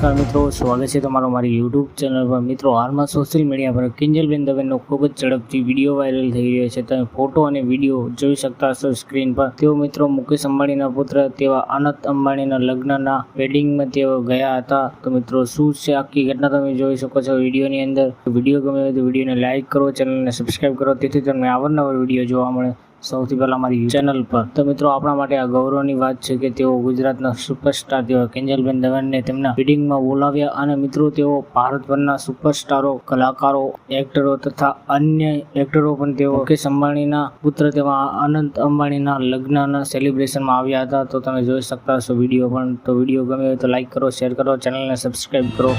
નમસ્કાર મિત્રો, સ્વાગત છે તમારો મારી યુટ્યુબ ચેનલ પર। મિત્રો, હાલમાં સોશિયલ મીડિયા પર કિંજલબેન દવેનો ખૂબ જ ઝડપથી વિડીયો વાયરલ થઈ રહ્યો છે। તમે ફોટો અને વિડીયો જોઈ શકતા હશો સ્ક્રીન પર। તેઓ મિત્રો મુકેશ અંબાણીના પુત્ર તેવા અનંત અંબાણીના લગ્નના વેડિંગમાં તેઓ ગયા હતા। તો મિત્રો, શું છે આખી ઘટના તમે જોઈ શકો છો વિડીયોની અંદર। વિડીયો ગમે હોય તો વિડીયોને લાઇક કરો, ચેનલને સબસ્ક્રાઈબ કરો, તેથી તમને અવારનવાર વિડીયો જોવા મળે સૌથી પહેલા મારી ચેનલ પર। તો મિત્રો, આપણા માટે આ ગૌરવની વાત છે કે તેઓ ગુજરાતના સુપરસ્ટાર તેવા કિંજલબેન દવેને તેમના વેડિંગમાં બોલાવ્યા અને મિત્રો તેઓ ભારતભરના સુપરસ્ટારો, કલાકારો, એક્ટરો તથા અન્ય એક્ટરો પણ તેઓ મુકેશ અંબાણીના પુત્ર તેવા અનંત અંબાણીના લગ્નના સેલિબ્રેશનમાં આવ્યા હતા। તો તમે જોઈ શકતા હશો વિડીયો પણ। તો વિડીયો ગમે હોય તો લાઇક કરો, શેર કરો, ચેનલને સબસ્ક્રાઈબ કરો।